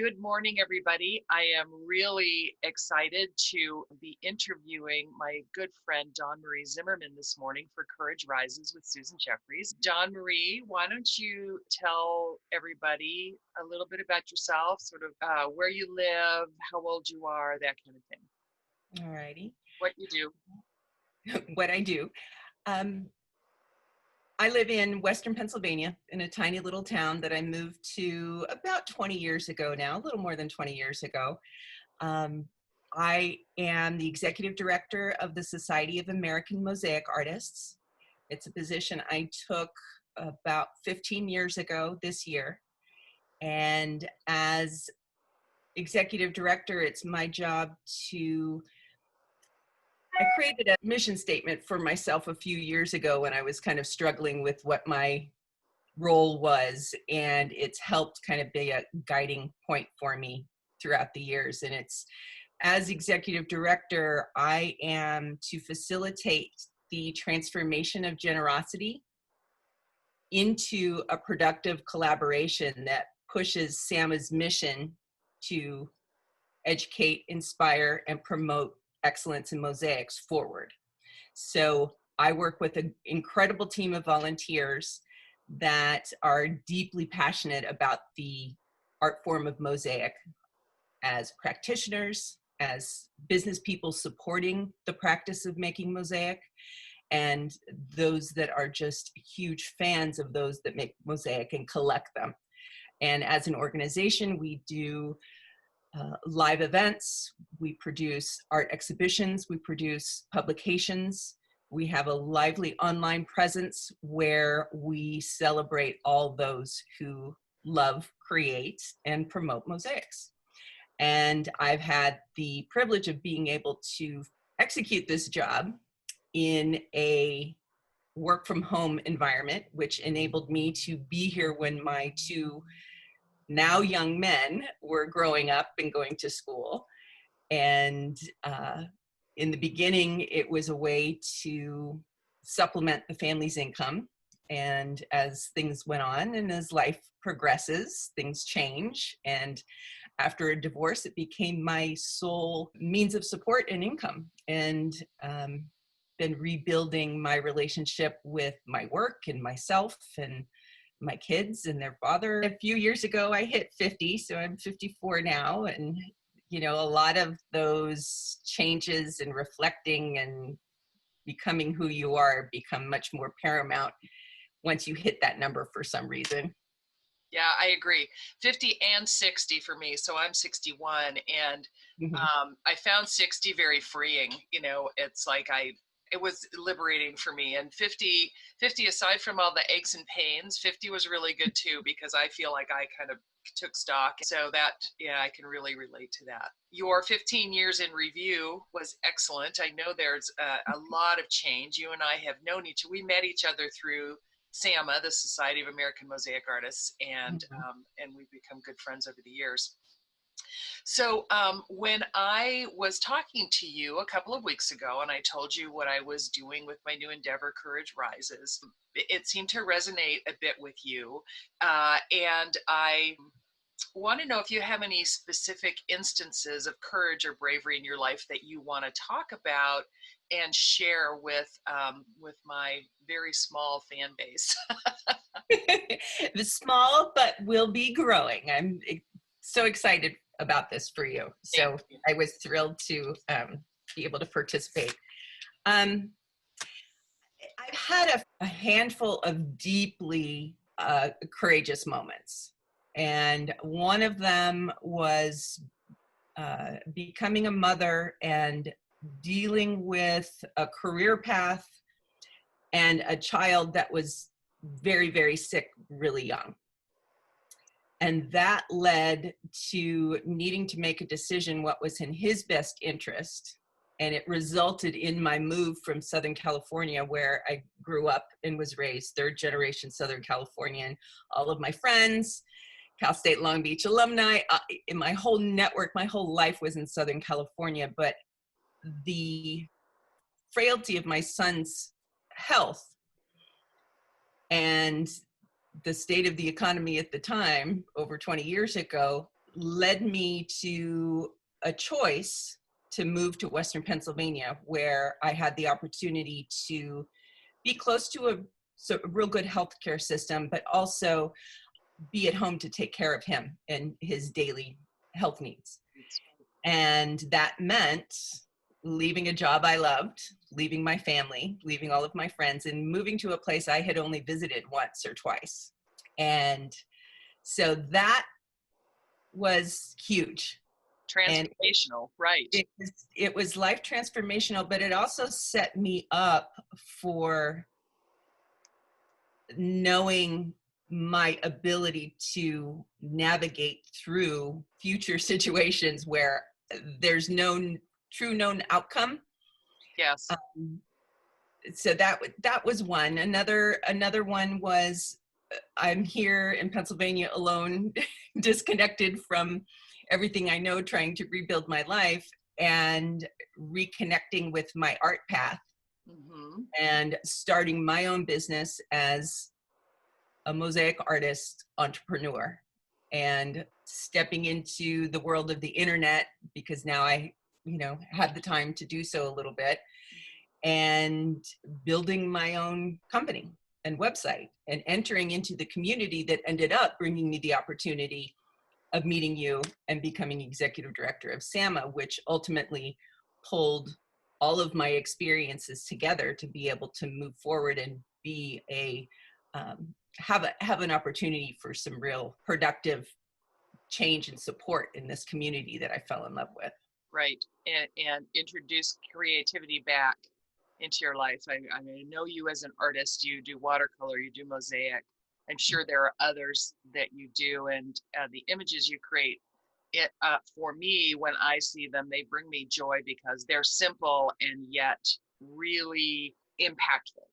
Good morning, everybody. I am really excited to be interviewing my good friend Dawnmarie Zimmerman this morning for Courage Rises with Susan Jeffries. Dawnmarie, why don't you tell everybody a little bit about yourself, sort of where you live, how old you are, that kind of thing. All righty. What you do. What I do. I live in Western Pennsylvania in a tiny little town that I moved to about 20 years ago now, a little more than 20 years ago. I am the executive director of the Society of American Mosaic Artists. It's a position I took about 15 years ago this year. And as executive director, it's my job I created a mission statement for myself a few years ago when I was kind of struggling with what my role was, and it's helped kind of be a guiding point for me throughout the years. And it's, as executive director, I am to facilitate the transformation of generosity into a productive collaboration that pushes SAMA's mission to educate, inspire, and promote excellence in mosaics forward. So I work with an incredible team of volunteers that are deeply passionate about the art form of mosaic as practitioners, as business people supporting the practice of making mosaic, and those that are just huge fans of those that make mosaic and collect them. And as an organization, we do live events, we produce art exhibitions, we produce publications. We have a lively online presence where we celebrate all those who love, create, and promote mosaics. And I've had the privilege of being able to execute this job in a work from home environment, which enabled me to be here when my two now young men were growing up and going to school. And in the beginning, it was a way to supplement the family's income. And as things went on and as life progresses, things change. And after a divorce, it became my sole means of support and income. And been rebuilding my relationship with my work and myself and my kids and their father. A few years ago, I hit 50, so I'm 54 now. And, you know, a lot of those changes and reflecting and becoming who you are become much more paramount once you hit that number for some reason. Yeah, I agree. 50 and 60 for me. So I'm 61, and I found 60 very freeing. You know, it's like it was liberating for me. And 50, aside from all the aches and pains, 50 was really good too, because I feel like I kind of took stock. So that, yeah, I can really relate to that. Your 15 years in review was excellent. I know there's a lot of change. You and I have known we met each other through SAMA, the Society of American Mosaic Artists, and we've become good friends over the years. So when I was talking to you a couple of weeks ago and I told you what I was doing with my new endeavor, Courage Rises, it seemed to resonate a bit with you. And I want to know if you have any specific instances of courage or bravery in your life that you want to talk about and share with my very small fan base. The small, but will be growing. I'm so excited about this for you. So I was thrilled to be able to participate. I've had a handful of deeply courageous moments. And one of them was becoming a mother and dealing with a career path and a child that was very, very sick, really young. And that led to needing to make a decision what was in his best interest. And it resulted in my move from Southern California, where I grew up and was raised, third generation Southern Californian. All of my friends, Cal State Long Beach alumni, in my whole network, my whole life was in Southern California. But the frailty of my son's health and the state of the economy at the time, over 20 years ago, led me to a choice to move to Western Pennsylvania, where I had the opportunity to be close to a real good healthcare system, but also be at home to take care of him and his daily health needs. And that meant leaving a job I loved, leaving my family, leaving all of my friends, and moving to a place I had only visited once or twice. And so that was huge. Transformational, right. It was life transformational, but it also set me up for knowing my ability to navigate through future situations where there's no true known outcome. Yes. So that was one. Another one was I'm here in Pennsylvania alone, disconnected from everything I know, trying to rebuild my life and reconnecting with my art path, and starting my own business as a mosaic artist entrepreneur, and stepping into the world of the internet because now I, had the time to do so a little bit, and building my own company and website and entering into the community that ended up bringing me the opportunity of meeting you and becoming executive director of SAMA, which ultimately pulled all of my experiences together to be able to move forward and be have an opportunity for some real productive change and support in this community that I fell in love with. Right, and introduce creativity back into your life. I know you as an artist, you do watercolor, you do mosaic. I'm sure there are others that you do, and the images you create, for me, when I see them, they bring me joy because they're simple and yet really impactful.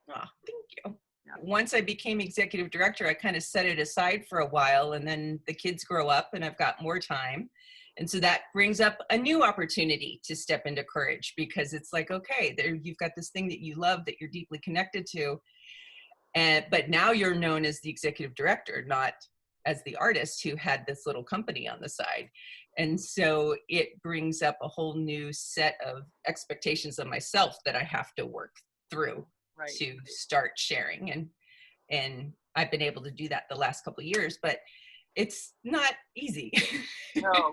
Oh, thank you. Yeah. Once I became executive director, I kind of set it aside for a while, and then the kids grow up and I've got more time. And so that brings up a new opportunity to step into courage, because it's like, okay, there you've got this thing that you love, that you're deeply connected to. But now you're known as the executive director, not as the artist who had this little company on the side. And so it brings up a whole new set of expectations of myself that I have to work through to start sharing. And I've been able to do that the last couple of years, but it's not easy. No,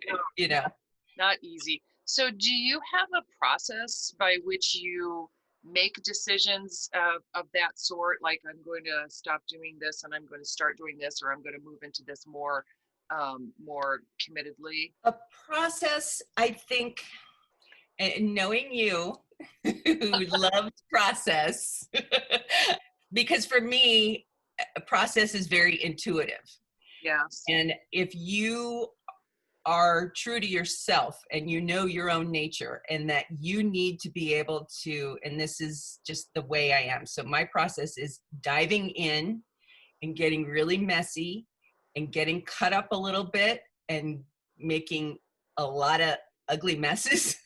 Not easy. So do you have a process by which you make decisions of that sort? Like, I'm going to stop doing this and I'm going to start doing this, or I'm going to move into this more committedly? A process, I think, and knowing you, who loves process, because for me, a process is very intuitive. Yes. And if you are true to yourself and you know your own nature, and that you need to be able to, and this is just the way I am. So my process is diving in and getting really messy and getting cut up a little bit and making a lot of ugly messes.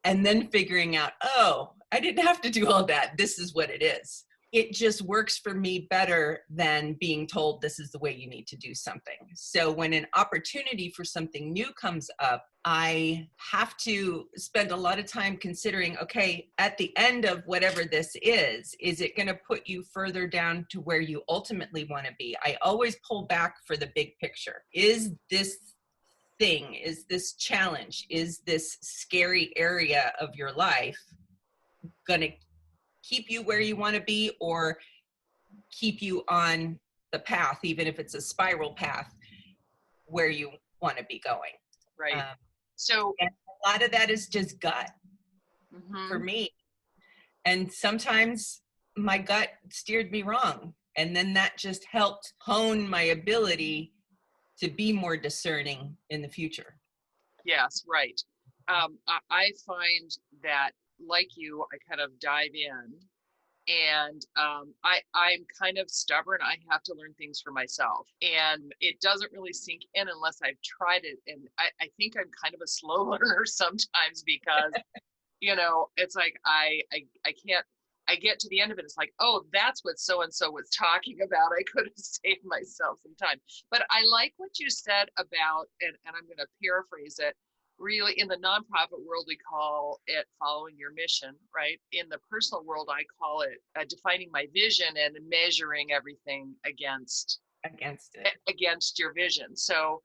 And then figuring out, oh, I didn't have to do all that. This is what it is. It just works for me better than being told this is the way you need to do something. So when an opportunity for something new comes up, I have to spend a lot of time considering, okay, at the end of whatever this is it going to put you further down to where you ultimately want to be? I always pull back for the big picture. Is this thing, is this challenge, is this scary area of your life going to keep you where you want to be, or keep you on the path, even if it's a spiral path, where you want to be going? Right. So a lot of that is just gut for me. And sometimes my gut steered me wrong. And then that just helped hone my ability to be more discerning in the future. Yes, right. I find that, like you, I kind of dive in, and I'm kind of stubborn. I have to learn things for myself, and it doesn't really sink in unless I've tried it. And I think I'm kind of a slow learner sometimes, because it's like I can't I get to the end of it, it's like, oh, that's what so-and-so was talking about. I could have saved myself some time. But I like what you said about, and I'm going to paraphrase it, really in the nonprofit world, we call it following your mission, right? In the personal world, I call it defining my vision and measuring everything against it. Against your vision. So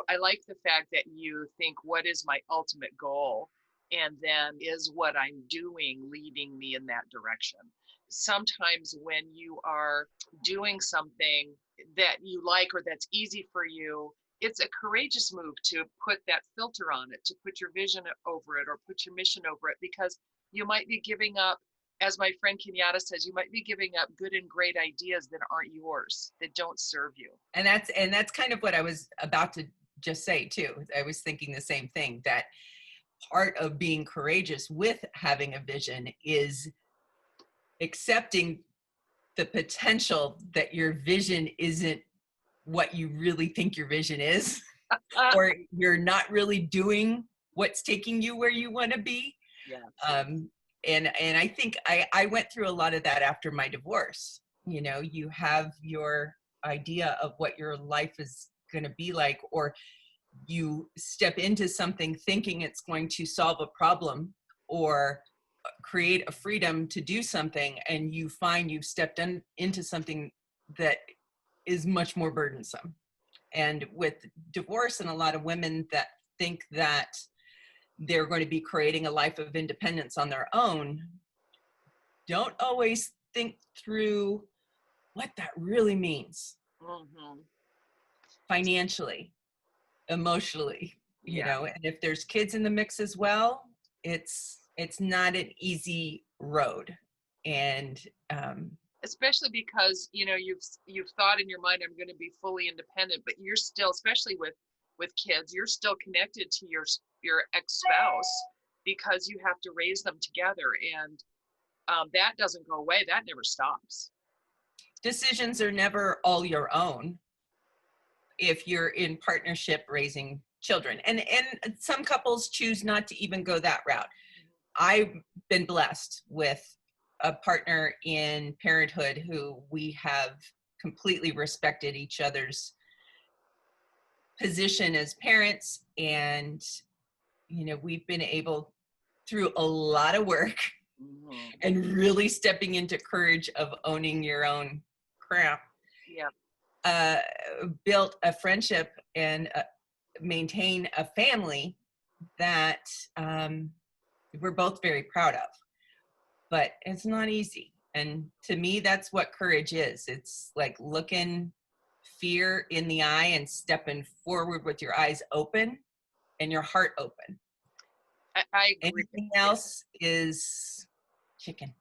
I like the fact that you think, what is my ultimate goal? And then is what I'm doing leading me in that direction? Sometimes when you are doing something that you like or that's easy for you, it's a courageous move to put that filter on it, to put your vision over it or put your mission over it, because you might be giving up, as my friend Kenyatta says, you might be giving up good and great ideas that aren't yours, that don't serve you. And that's kind of what I was about to just say too. I was thinking the same thing, that part of being courageous with having a vision is accepting the potential that your vision isn't what you really think your vision is, or you're not really doing what's taking you where you want to be. Yeah. And I think I went through a lot of that after my divorce. You know, you have your idea of what your life is going to be like, or you step into something thinking it's going to solve a problem or create a freedom to do something, and you find you've stepped into something that is much more burdensome. And with divorce, and a lot of women that think that they're going to be creating a life of independence on their own, don't always think through what that really means. Mm-hmm. Financially, emotionally, you know, and if there's kids in the mix as well, it's not an easy road. And especially because, you know, you've thought in your mind, I'm going to be fully independent, but you're still, especially with kids, you're still connected to your ex-spouse, because you have to raise them together, and that doesn't go away. That never stops. Decisions are never all your own if you're in partnership raising children, and some couples choose not to even go that route. I've been blessed with a partner in parenthood who we have completely respected each other's position as parents, and you know, we've been able, through a lot of work and really stepping into courage of owning your own crap, built a friendship and maintain a family that we're both very proud of. But it's not easy. And to me, that's what courage is. It's like looking fear in the eye and stepping forward with your eyes open and your heart open. I agree. Anything else is chicken.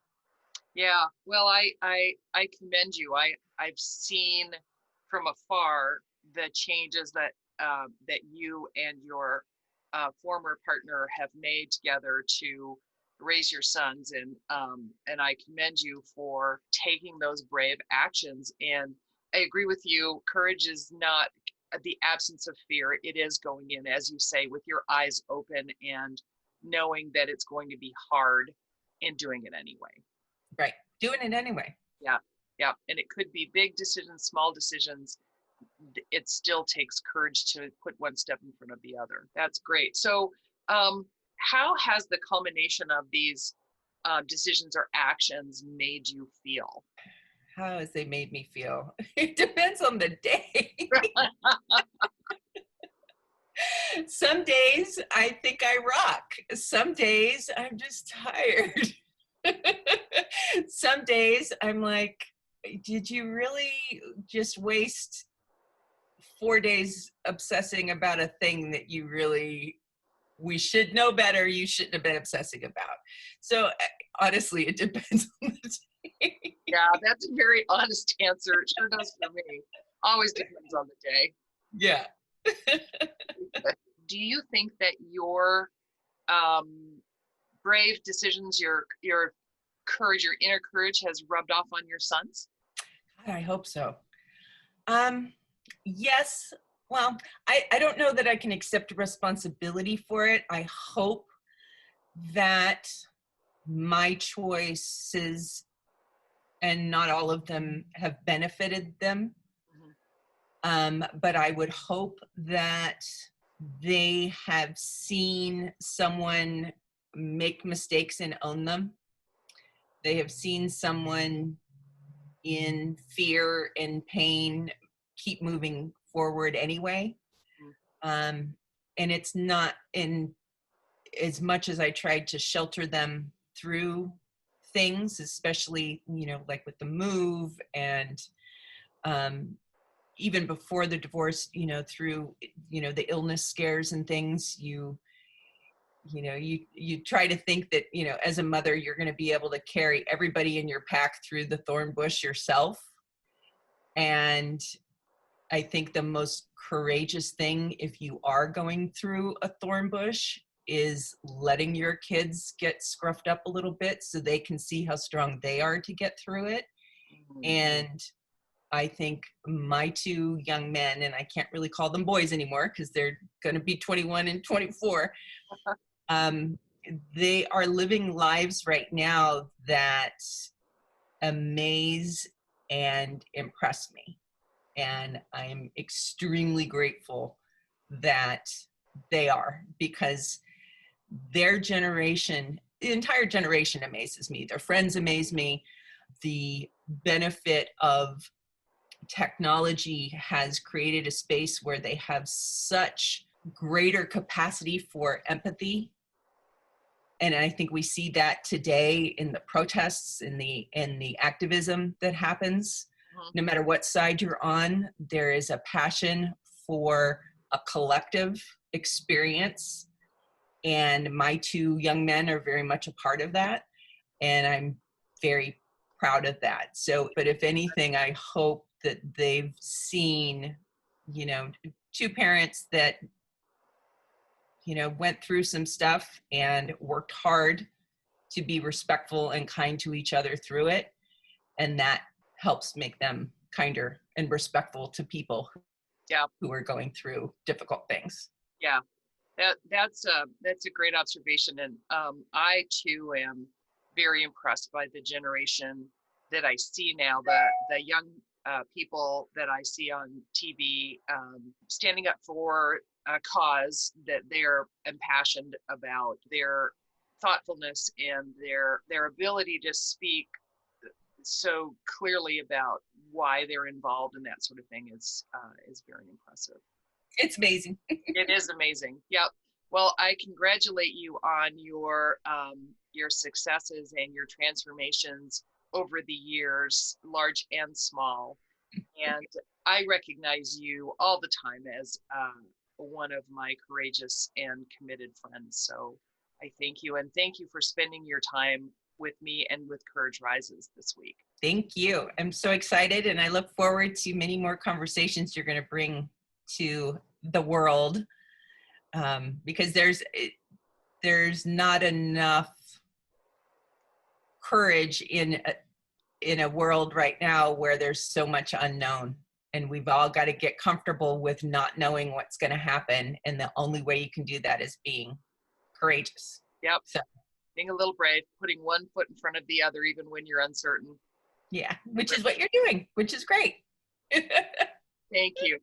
Yeah, well, I commend you. I've seen from afar the changes that that you and your former partner have made together to raise your sons, and I commend you for taking those brave actions. And I agree with you. Courage is not the absence of fear. It is going in, as you say, with your eyes open and knowing that it's going to be hard and doing it anyway. Right. Doing it anyway. Yeah. Yeah. And it could be big decisions, small decisions. It still takes courage to put one step in front of the other. That's great. So, how has the culmination of these decisions or actions made you feel? How has they made me feel? It depends on the day. Some days I think I rock. Some days I'm just tired. Some days I'm like, did you really just waste 4 days obsessing about a thing that we should know better, you shouldn't have been obsessing about? So honestly, it depends on the day. Yeah, that's a very honest answer. It sure does for me. Always depends on the day. Yeah. Do you think that your brave decisions, your courage, your inner courage has rubbed off on your sons? God, I hope so. Yes. Well, I don't know that I can accept responsibility for it. I hope that my choices, and not all of them have benefited them. But I would hope that they have seen someone make mistakes and own them. They have seen someone in fear and pain keep moving forward anyway. And it's not, in as much as I tried to shelter them through things, especially, like with the move, and even before the divorce, through, the illness scares and things, you try to think that, as a mother, you're going to be able to carry everybody in your pack through the thorn bush yourself. And I think the most courageous thing, if you are going through a thorn bush, is letting your kids get scruffed up a little bit so they can see how strong they are to get through it. And I think my two young men, and I can't really call them boys anymore because they're going to be 21 and 24, they are living lives right now that amaze and impress me. And I am extremely grateful that they are, because their generation, the entire generation, amazes me. Their friends amaze me. The benefit of technology has created a space where they have such greater capacity for empathy. And I think we see that today in the protests, in the activism that happens. No matter what side you're on, there is a passion for a collective experience. And my two young men are very much a part of that. And I'm very proud of that. So, but if anything, I hope that they've seen, two parents that, went through some stuff and worked hard to be respectful and kind to each other through it. And that helps make them kinder and respectful to people who are going through difficult things. Yeah, that's a great observation. And I too am very impressed by the generation that I see now, the young people that I see on TV standing up for a cause that they're impassioned about. Their thoughtfulness and their ability to speak so clearly about why they're involved in that sort of thing is very impressive. It's amazing. It is amazing. Yep. Well, I congratulate you on your successes and your transformations over the years, large and small. And I recognize you all the time as one of my courageous and committed friends. So I thank you, and thank you for spending your time with me and with Courage Rises this week. Thank you. I'm so excited, and I look forward to many more conversations you're going to bring to the world, because there's not enough courage in a world right now where there's so much unknown, and we've all got to get comfortable with not knowing what's going to happen, and the only way you can do that is being courageous. Yep. So being a little brave, putting one foot in front of the other even when you're uncertain. Yeah, which is what you're doing, which is great. Thank you.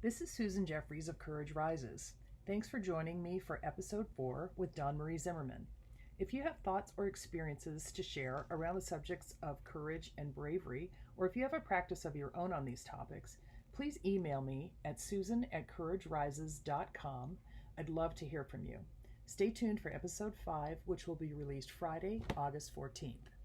This is Susan Jeffries of Courage Rises. Thanks for joining me for episode 4 with Dawnmarie Zimmerman. If you have thoughts or experiences to share around the subjects of courage and bravery, or if you have a practice of your own on these topics, please email me at susan@couragerises.com. I'd love to hear from you. Stay tuned for episode 5, which will be released Friday, August 14th.